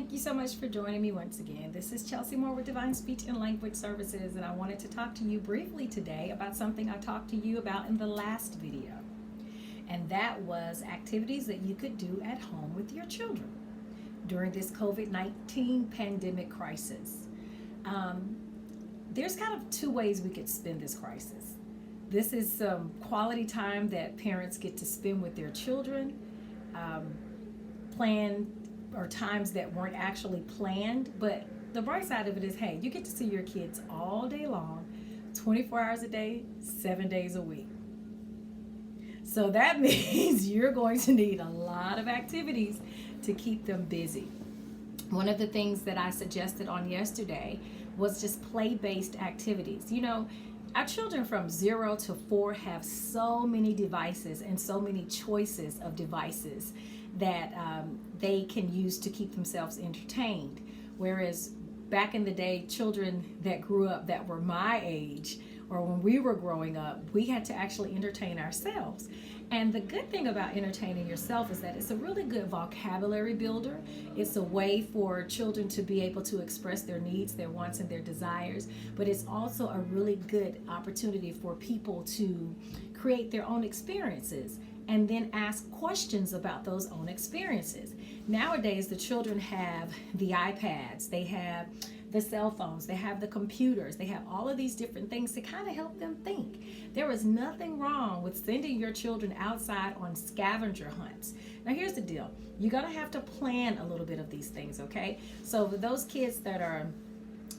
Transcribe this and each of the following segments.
Thank you so much for joining me once again. This is Chelsea Moore with Divine Speech and Language Services, and I wanted to talk to you briefly today about something I talked to you about in the last video. And that was activities that you could do at home with your children during this COVID-19 pandemic crisis. There's kind of two ways we could spend this crisis. This is some quality time that parents get to spend with their children, planned or times that weren't actually planned. But the bright side of it is, hey, you get to see your kids all day long, 24 hours a day, 7 days a week. So that means you're going to need a lot of activities to keep them busy. One of the things that I suggested on yesterday was just play-based activities. You know, our children from 0 to 4 have so many devices and so many choices of devices that they can use to keep themselves entertained. Whereas back in the day, children that grew up that were my age or when we were growing up, we had to actually entertain ourselves. And the good thing about entertaining yourself is that it's a really good vocabulary builder. It's a way for children to be able to express their needs, their wants, and their desires. But it's also a really good opportunity for people to create their own experiences and then ask questions about those own experiences. Nowadays, the children have the iPads, they have the cell phones, they have the computers, they have all of these different things to kind of help them think. There is nothing wrong with sending your children outside on scavenger hunts. Now here's the deal, you're gonna have to plan a little bit of these things, okay? So for those kids that are,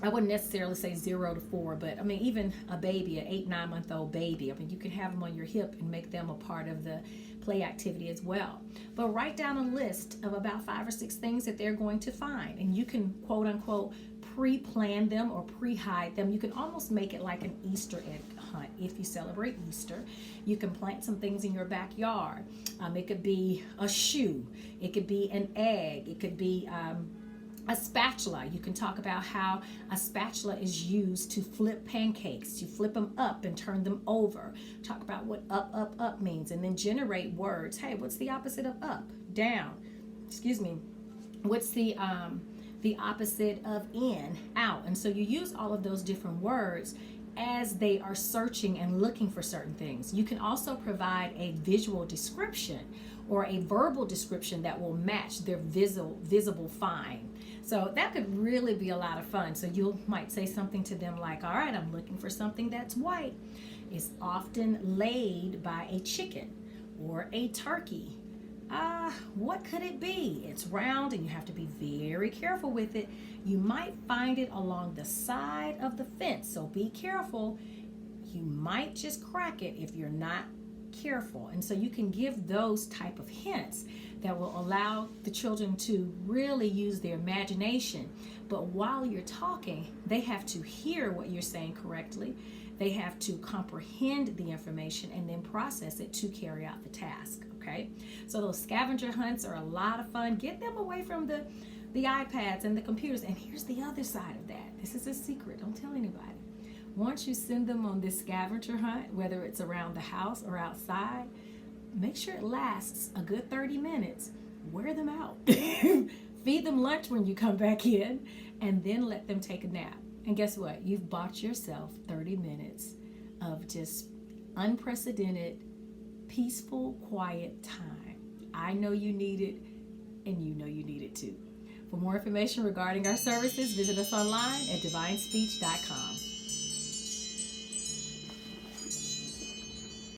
I wouldn't necessarily say 0 to 4, but I mean, even a baby, an 8-9 month old baby, I mean, you can have them on your hip and make them a part of the play activity as well. But write down a list of about 5 or 6 things that they're going to find, and you can quote unquote pre-plan them or pre-hide them. You can almost make it like an Easter egg hunt if you celebrate Easter. You can plant some things in your backyard. It could be a shoe, it could be an egg, it could be a spatula. You can talk about how a spatula is used to flip pancakes. You flip them up and turn them over. Talk about what up means, and then generate words. Hey, what's the opposite of up? Down. Excuse me. What's the opposite of in? Out. And so you use all of those different words as they are searching and looking for certain things. You can also provide a visual description or a verbal description that will match their visible find. So that could really be a lot of fun. So you might say something to them like, all right, I'm looking for something that's white. It's often laid by a chicken or a turkey. What could it be? It's round and you have to be very careful with it. You might find it along the side of the fence, so be careful. You might just crack it if you're not careful. And so you can give those type of hints that will allow the children to really use their imagination. But while you're talking, they have to hear what you're saying correctly. They have to comprehend the information and then process it to carry out the task, okay? So those scavenger hunts are a lot of fun. Get them away from the iPads and the computers. And here's the other side of that. This is a secret, don't tell anybody. Once you send them on this scavenger hunt, whether it's around the house or outside, make sure it lasts a good 30 minutes. Wear them out. Feed them lunch when you come back in, and then let them take a nap. And guess what? You've bought yourself 30 minutes of just unprecedented, peaceful, quiet time. I know you need it, and you know you need it too. For more information regarding our services, visit us online at divinespeech.com.